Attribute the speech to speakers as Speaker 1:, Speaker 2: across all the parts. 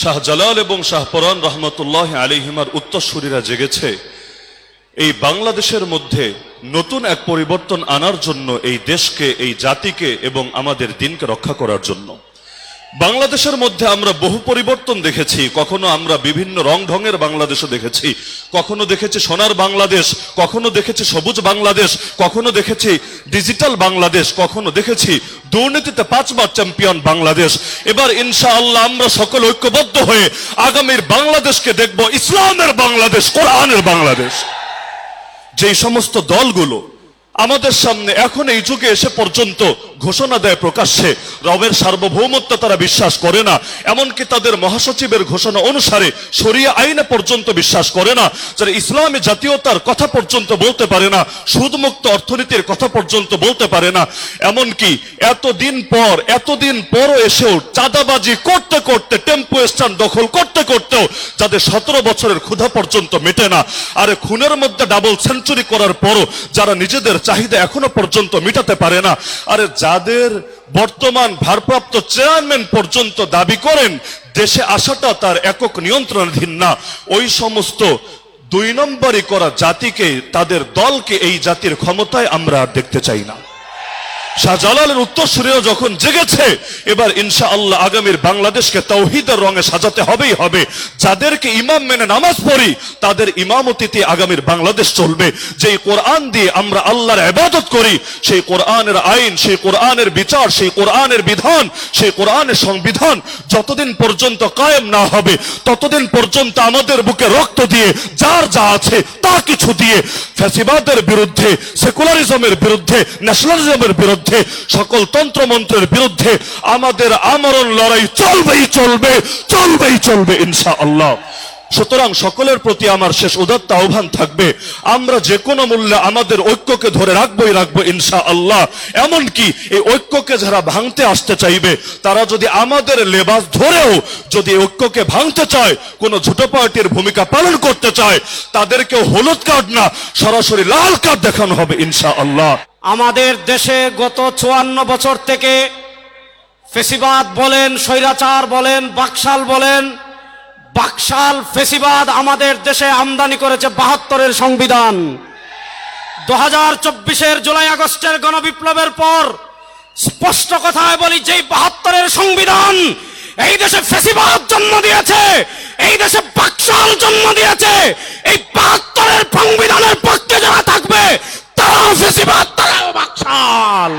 Speaker 1: শাহজালাল এবং শাহপরান রহমতুল্লাহ আলাইহিমার উত্তরসূরিরা জেগেছে এই বাংলাদেশের মধ্যে নতুন এক পরিবর্তন আনার জন্য, এই দেশকে, এই জাতিকে এবং আমাদের দিনকে রক্ষা করার জন্য। বাংলাদেশের মধ্যে আমরা বহু পরিবর্তন দেখেছি। কখনো আমরা বিভিন্ন রং ঢঙের বাংলাদেশও দেখেছি, কখনো দেখেছি সোনার বাংলাদেশ, কখনো দেখেছি সবুজ বাংলাদেশ, কখনো দেখেছি ডিজিটাল বাংলাদেশ, কখনো দেখেছি দুর্নীতিতে 5 বার চ্যাম্পিয়ন বাংলাদেশ। এবার ইনশাআল্লাহ আমরা সকল ঐক্যবদ্ধ হয়ে আগামীর বাংলাদেশকে দেখব ইসলামের বাংলাদেশ, কোরআনের বাংলাদেশ। যেই সমস্ত দলগুলো আমাদের সামনে এখন এই যুগে এসে পর্যন্ত ঘোষণা দেয় প্রকাশ্যে রবের সার্বভৌমত্ব তারা বিশ্বাস করে না, এমনকি তাদের মহাসচিবের ঘোষণা অনুসারে শরিয়া আইনে পর্যন্ত বিশ্বাস করে না, যারা ইসলামী জাতীয়তার কথা পর্যন্ত বলতে পারে না, সুদমুক্ত অর্থনীতির কথা পর্যন্ত বলতে পারে না, এমনকি এতদিন পরও এসেও চাঁদাবাজি করতে করতে, টেম্পো স্ট্যান্ড দখল করতে করতেও যাদের 17 বছরের ক্ষুধা পর্যন্ত মেটে না, আরে খুনের মধ্যে ডাবল সেঞ্চুরি করার পরও যারা নিজেদের চাহিদা এখনো পর্যন্ত মেটাতে পারে না, আরে যাদের বর্তমান ভারপ্রাপ্ত চেয়ারম্যান পর্যন্ত দাবি করেন দেশে আসাটা তার একক নিয়ন্ত্রণাধীন না, ওই সমস্ত 2 নম্বরই করা জাতিকে, তাদের দলকে এই জাতির ক্ষমতায় আমরা আর দেখতে চাই না। শাহজালালের উত্তরসূরিরা যখন জেগেছে, এবার ইনশাআল্লাহ আগামীর বাংলাদেশকে তাওহীদের রঙে সাজাতে হবেই হবে। যাদেরকে ইমাম মেনে নামাজ পড়ি তাদের ইমামতিতে আগামীর বাংলাদেশ চলবে। যেই কোরআন দিয়ে আমরা আল্লাহর ইবাদত করি, সেই কোরআনের আইন, সেই কোরআনের বিচার, সেই কোরআনের বিধান, সেই কোরআনের সংবিধান যতদিন পর্যন্ত কায়েম না হবে ততদিন পর্যন্ত আমাদের বুকে রক্ত দিয়ে, যার যা আছে তা কিছু দিয়ে ফ্যাসিবাদের বিরুদ্ধে, সেকুলারিজমের বিরুদ্ধে, ন্যাশনালিজমের বিরুদ্ধে, সকল তন্ত্রমন্ত্রের বিরুদ্ধে আমাদের আমরণ লড়াই চলবেই ইনশাআল্লাহ। সুতরাং সকলের প্রতি আমার শেষ উদাত্ত আহ্বান থাকবে, আমরা যে কোনো মূল্যে আমাদের ঐক্যকে ধরে রাখবো ইনশাআল্লাহ। এমনকি এই ঐক্যকে যারা ভাঙতে আসতে চাইবে তারা যদি আমাদের লেবাস ধরেও যদি ঐক্যকে ভাঙতে চায়, কোন ছোট পার্টির ভূমিকা পালন করতে চায়, তাদেরকে হলুদ কার্ড না সরাসরি লাল কার্ড দেখানো হবে ইনশাআল্লাহ।
Speaker 2: আমাদের দেশে গত 54 বছর থেকে ফেসিবাদ বলেন, স্বৈরাচার বলেন, বাকশাল বলেন, বাকশাল ফেসিবাদ আমাদের দেশে আমদানি করেছে 72-এর সংবিধান। 2024-এর জুলাই আগস্টের গণবিপ্লবের পর স্পষ্ট কথায় বলি, যেই 72-এর সংবিধান এই দেশে ফেসিবাদ জন্ম দিয়েছে, এই দেশে বাকশাল জন্ম দিয়েছে। এই 72-এর সংবিধানের পক্ষে যারা থাকবে তারাও ফেসিবাদ, তারাও বাকশাল।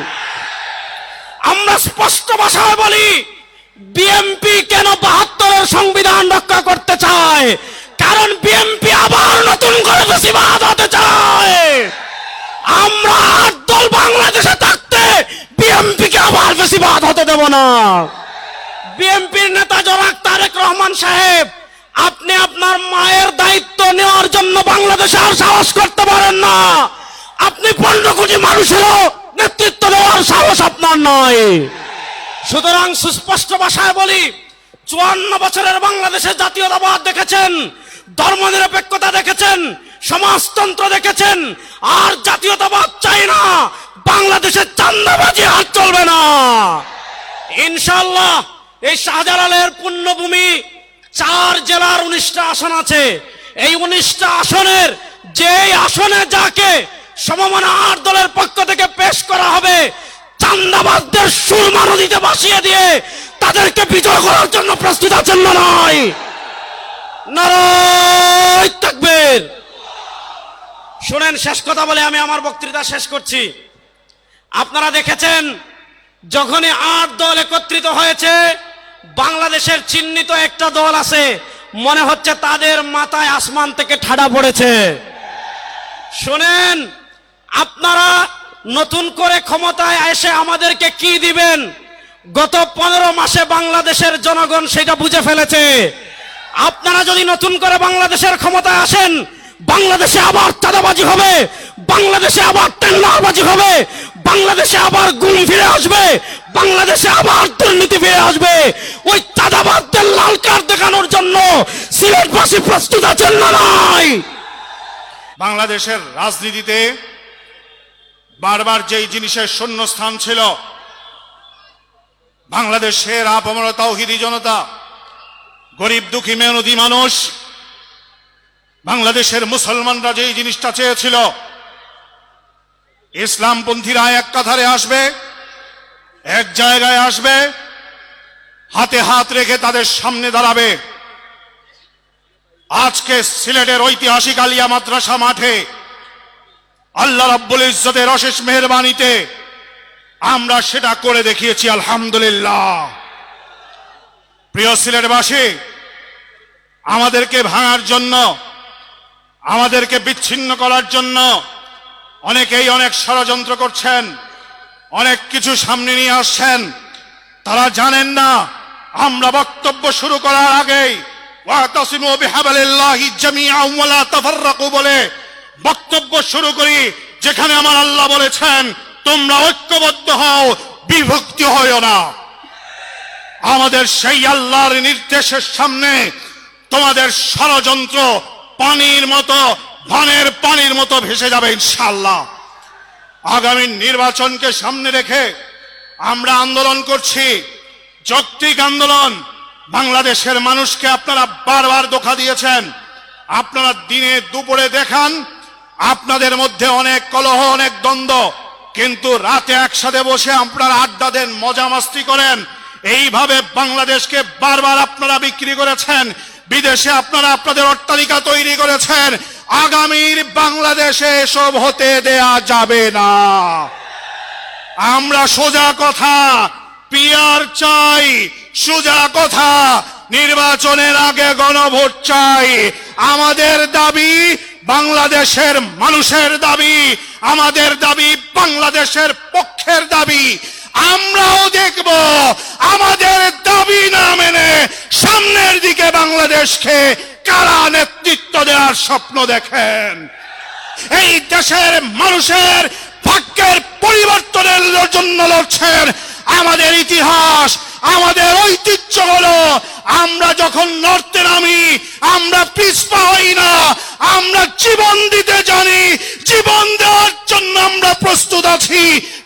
Speaker 2: আমরা স্পষ্ট ভাষায় বলি, বিএনপি কেন 72-এর সংবিধান রক্ষা করতে চায়? কারণ বিএনপি আবার নতুন করে ফেসিবাদ হতে চায়। আমরা 8 দল বাংলাদেশে থাকতে বিএনপিকে আবার ফেসিবাদ হতে দেব না। বিএনপির নেতা জনাব তারেক রহমান সাহেব, আপনি আপনার মায়ের দায়িত্ব নেওয়ার জন্য বাংলাদেশে আর সাহস করতে পারেন না। আপনি 15 কোটি মানুষেরও নেতৃত্ব দেওয়ার সাহস আপনার নয়। সুতরাং সুস্পষ্ট ভাষায় বলি, 54 বছরের বাংলাদেশে জাতীয়তাবাদ দেখেছেন, ধর্মনিরপেক্ষতা দেখেছেন, সমাজতন্ত্র দেখেছেন, আর জাতীয়তাবাদ চাই না। বাংলাদেশের চাঁদাবাজি আর চলবে না ইনশাআল্লাহ। এই শাহজালালের পুণ্যভূমি 4 জেলার 19টা আসন আছে। এই 19টা আসনের যেই আসনে যাকে সমমনা 8 দলের পক্ষ থেকে পেশ করা হবে, চাঁদাবাজদের সুরমা নদীতে ভাসিয়ে দিয়ে তাদেরকে বিজয় করার জন্য প্রস্তুত আছেন না নয়? নারায়ে তাকবীর। শুনেন, শেষ কথা বলে আমি আমার বক্তৃতা শেষ করছি। আপনারা দেখেছেন যখনই 8 দল একত্রিত হয়েছে, বাংলাদেশের চিহ্নিত একটা দল আছে, মনে হচ্ছে তাদের মাথায় আসমান থেকে ঠাডা পড়েছে। শুনেন, আপনারা নতুন করে ক্ষমতায় এসে আমাদেরকে কি দিবেন? গত 15 মাসে বাংলাদেশের জনগণ সেটা বুঝে ফেলেছে। আপনারা যদি নতুন করে বাংলাদেশের ক্ষমতায় আসেন, বাংলাদেশে আবার চাঁদাবাজি হবে, বাংলাদেশে আবার টেন্ডারবাজি হবে, বাংলাদেশে আবার গুম ফিরে আসবে, বাংলাদেশে আবার দুর্নীতি ফিরে আসবে। ওই চাঁদাবাজদের লাল কার্ড দেখানোর জন্য সিলেটবাসী প্রস্তুত আছেন না নয়?
Speaker 3: বাংলাদেশের রাজনীতিতে বারবার যেই জিনিসের শূন্যস্থান ছিল, বাংলাদেশের আপামর তাওহীদি জনতা গরিব দুঃখী মেহনতি মানুষ, বাংলাদেশের মুসলমানরা যে জিনিসটা চেয়েছিল, ইসলামপন্থীরা এক কাতারে আসবে, এক জায়গায় আসবে, হাতে হাত রেখে তাদের সামনে দাঁড়াবে। আজকে সিলেটের ঐতিহাসিক আলিয়া মাদ্রাসা মাঠে আল্লাহ রাব্বুল ইজ্জতের অশেষ মেহেরবানিতে আমরা সেটা করে দেখিয়েছি, আলহামদুলিল্লাহ। প্রিয় সিলেটবাসী, আমাদেরকে ভাঙার জন্য, আমাদেরকে বিচ্ছিন্ন করার জন্য অনেকেই অনেক ষড়যন্ত্র করছেন, অনেক কিছু সামনে নিয়ে আসছেন। তারা জানেন না আমরা বক্তব্য শুরু করার আগেই ওয়াতাসিমু বিহাবলিল্লাহি জামিআন ওয়া লা তাফাররাকু বলে বক্তব্য শুরু করি, যেখানে আমার আল্লাহ বলেছেন তোমরা ঐক্যবদ্ধ হও, বিভক্তি হয়ো না। আমাদের সেই আল্লাহর নির্দেশের সামনে তোমাদের ষড়যন্ত্র পানির মতো, ভানের পানির মতো ভেসে যাবে ইনশাআল্লাহ। আগামী নির্বাচনকে সামনে রেখে আমরা আন্দোলন করছি, যৌক্তিক আন্দোলন। বাংলাদেশের মানুষকে আপনারা বারবার ধোঁকা দিয়েছেন। আপনারা দিনে দুপুরে দেখান আপনাদের মধ্যে অনেক কলহ, অনেক দ্বন্দ্ব, কিন্তু রাতে একসাথে বসে আপনারা আড্ডা দেন, মজা মাস্তি করেন। এইভাবে বাংলাদেশকে বারবার আপনারা বিক্রি করেছেন, বিদেশে আপনারা আপনাদের অট্টালিকা তৈরি করেছেন। আগামীর বাংলাদেশে এসব হতে দেয়া যাবে না। আমরা সোজা কথা, পিয়ার চাই, সোজা কথা, নির্বাচনের আগে গণভোট চাই। আমাদের দাবি বাংলাদেশের মানুষের দাবি, আমাদের দাবি বাংলাদেশের পক্ষের দাবি। আমরাও দেখব আমাদের দাবি না মেনে সামনের দিকে বাংলাদেশকে কারা নেতৃত্ব দেওয়ার স্বপ্ন দেখেন। এই দেশের মানুষের ভাগ্যের পরিবর্তনের জন্য লড়ছেন। আমাদের ইতিহাস, আমাদের ঐতিহ্য হলো আমরা যখন লড়তে নামি আমরা পিছপা হই না, আমরা জীবন দিতে জানি, জীবন দেওয়ার জন্য আমরা প্রস্তুত আছি,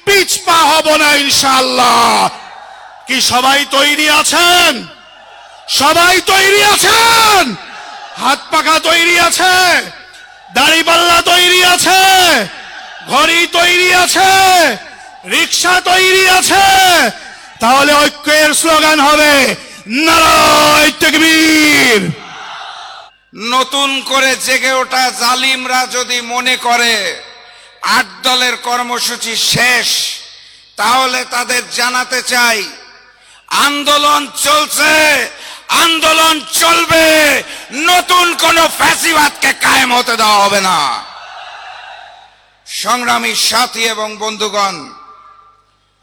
Speaker 3: পিছপা হব না ইনশাআল্লাহ। কি সবাই তৈরি আছেন? সবাই তৈরি আছেন? হাত পাখা তৈরি আছে, দাড়িপাল্লা তৈরি আছে, ঘড়ি তৈরি আছে, রিক্সা তৈরি আছে? তাহলে ঐক্যের স্লোগান হবে নারায়ে তাকবীর।
Speaker 4: নতুন করে জেগে ওঠা জালিমরা যদি মনে করে ৮ দলের কর্মসূচি শেষ, তাহলে তাদের জানাতে চাই আন্দোলন চলছে, আন্দোলন চলবে, নতুন কোন ফ্যাসিবাদকে কায়েম হতে দেওয়া হবে না। সংগ্রামী সাথী এবং বন্ধুগণ,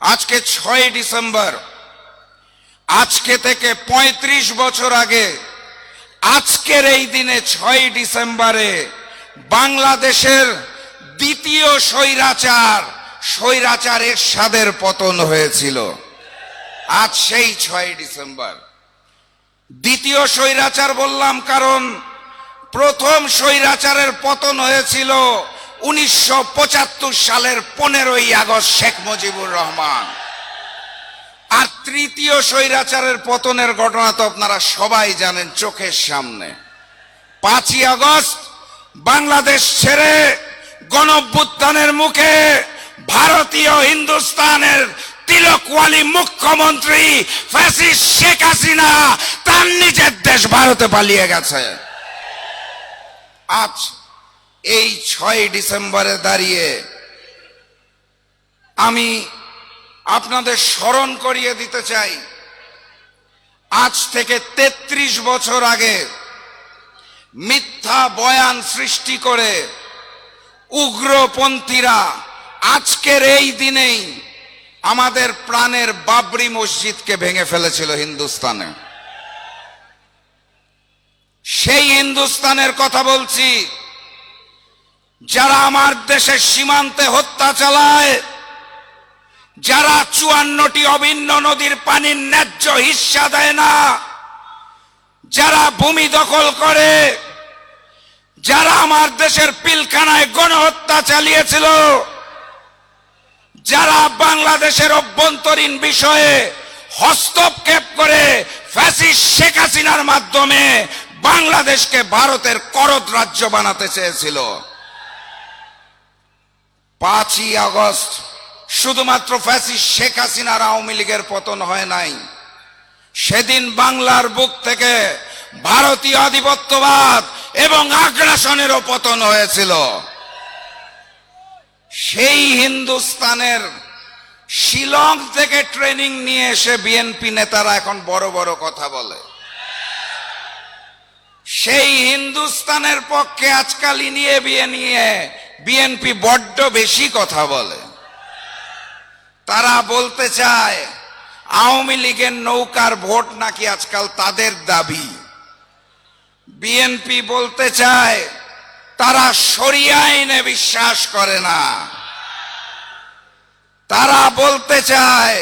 Speaker 4: আজকে ৬ ডিসেম্বর, আজকে থেকে ৩৫ বছর আগে আজকের এই দিনে ৬ ডিসেম্বরে বাংলাদেশের দ্বিতীয় স্বৈরাচার এরশাদের পতন হয়েছিল। আজ সেই ৬ ডিসেম্বর। দ্বিতীয় স্বৈরাচার বললাম কারণ প্রথম স্বৈরাচারের পতন হয়েছিল ১৯৭৫ সালের ১৫ই আগস্ট শেখ মুজিবুর রহমান। আর তৃতীয় স্বৈরাচারের পতনের ঘটনা তো আপনারা সবাই জানেন, চোখের সামনে। ৫ই আগস্ট বাংলাদেশ ছেড়ে গণঅভ্যুত্থানের মুখে ভারতীয় হিন্দুস্তানের তিলকওয়ালি মুখ্যমন্ত্রী ফ্যাসিস্ট শেখ হাসিনা তার নিজের দেশ ভারতে পালিয়ে গেছে। আজ এই ৬ ডিসেম্বরে দাঁড়িয়ে আমি আপনাদের স্মরণ করিয়ে দিতে চাই, আজ থেকে ৩৩ বছর আগে মিথ্যা বয়ান সৃষ্টি করে উগ্রপন্থীরা আজকের এই দিনেই আমাদের প্রাণের বাবরি মসজিদকে ভেঙে ফেলেছিল হিন্দুস্তানে। সেই হিন্দুস্তানের কথা বলছি, যারা আমার দেশের সীমান্তে হত্যা চালায়, যারা ৫৪টি অভিন্ন নদীর পানির ন্যায্য হিস্সা দেয় না, যারা ভূমি দখল করে, যারা আমার দেশের পিলখানায় গণহত্যা চালিয়েছিল, যারা বাংলাদেশের অভ্যন্তরীণ বিষয়ে হস্তক্ষেপ করে ফ্যাসিস্ট শেখ হাসিনার মাধ্যমে বাংলাদেশকে ভারতের করদ রাজ্য বানাতে চেয়েছিল। 5ই আগস্ট শুধুমাত্র ফ্যাসিস্ট শেখ হাসিনার আওয়ামী লীগের পতন হয় নাই, সেদিন বাংলার বুক থেকে ভারতীয় আধিপত্যবাদ এবং আগ্রাসনেরও পতন হয়েছিল। সেই হিন্দুস্তানের শিলং থেকে ট্রেনিং নিয়ে এসে বিএনপি নেতারা এখন বড় বড় কথা বলে। সেই হিন্দুস্তানের পক্ষে আজকাল নিয়ে বিএনপি বড্ড বেশি কথা বলে। তারা বলতে চায় আওয়ামী লীগের নৌকার ভোট নাকি আজকাল তাদের দাবি। বিএনপি বলতে চায় তারা শরিয়া আইনে বিশ্বাস করে না। তারা বলতে চায়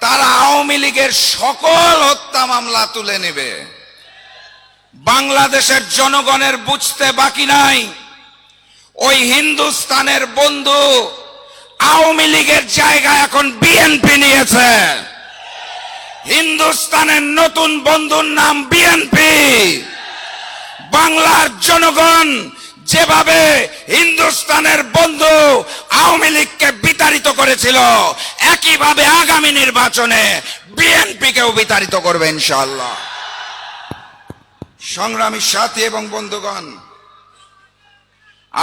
Speaker 4: তারা আওয়ামী লীগের সকল হত্যা মামলা তুলে নেবে। বাংলাদেশের জনগণের বুঝতে বাকি নাই, ওই হিন্দুস্তানের বন্ধু আওয়ামী লীগের জায়গা এখন বিএনপি নিয়েছে। হিন্দুস্তানের নতুন বন্ধুর নাম বিএনপি। বাংলার জনগণ যেভাবে হিন্দুস্তানের বন্ধু আওয়ামী লীগকে বিতাড়িত করেছিল, একইভাবে আগামী নির্বাচনে বিএনপিকেও বিতাড়িত করবে ইনশাআল্লাহ। সংগ্রামী সাথী এবং বন্ধুগণ,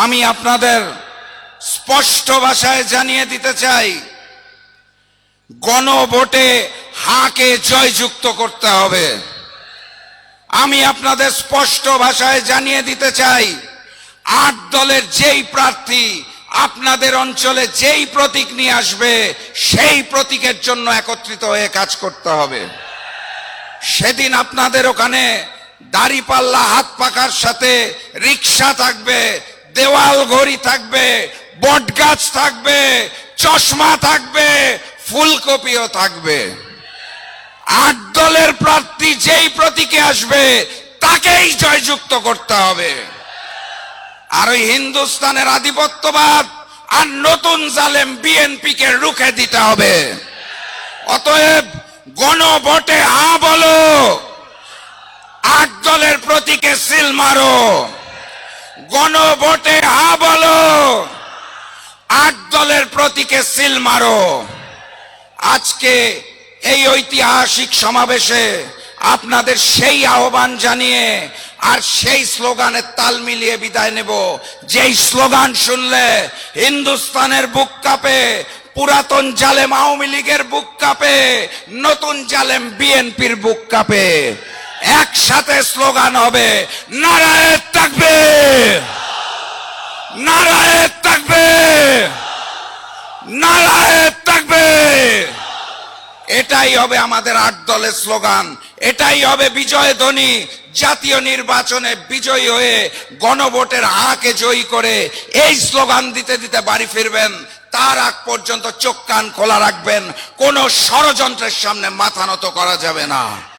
Speaker 4: আমি আপনাদের স্পষ্ট ভাষায় জানিয়ে দিতে চাই, গণভোটে হাকে জয়যুক্ত করতে হবে। আমি আপনাদের স্পষ্ট ভাষায় জানিয়ে দিতে চাই, 8 দলের যেই প্রার্থী আপনাদের অঞ্চলে যেই প্রতীক নিয়ে আসবে, সেই প্রতীকের জন্য একত্রিত হয়ে কাজ করতে হবে। সেদিন আপনাদের ওখানে দাড়িপাল্লা হাত পাকার সাথে রিক্সা থাকবে, দেওয়াল ঘড়ি থাকবে, বটগাছ থাকবে, চশমা থাকবে, ফুলকপিও থাকবে। 8 দলের প্রার্থী যেই প্রতীকে আসবে তাকেই জয়যুক্ত করতে হবে। আর ওই হিন্দুস্তানের আধিপত্যবাদ আর নতুন জালেম বিএনপিকে রুখে দিতে হবে। অতএব গণভোটে হা বলো, 8 দলের প্রতীকে সিল মারো। গণভোটে হা বলো, 8 দলের প্রতীকে সিল মারো। আজকে এই ঐতিহাসিক সমাবেশে আপনাদের সেই আহ্বান জানিয়ে আর সেই স্লোগানের তাল মিলিয়ে বিদায় নেব, যেই স্লোগান শুনলে হিন্দুস্তানের বুক কাঁপে, পুরাতন জালেম আওয়ামী লীগের বুক কাঁপে, নতুন জালেম বিএনপির বুক কাঁপে। একসাথে স্লোগান হবে, নারায়ে তাকবীর, নারায়ে তাকবীর, নারায়ে তাকবীর। এটাই হবে আমাদের 8 দলের স্লোগান, এটাই হবে বিজয় ধ্বনি। জাতীয় নির্বাচনে বিজয়ী হয়ে গণভোটের হাকে জয়ী করে এই স্লোগান দিতে দিতে বাড়ি ফিরবেন। তার আগ পর্যন্ত চোখ কান খোলা রাখবেন, কোন ষড়যন্ত্রের সামনে মাথা নত করা যাবে না।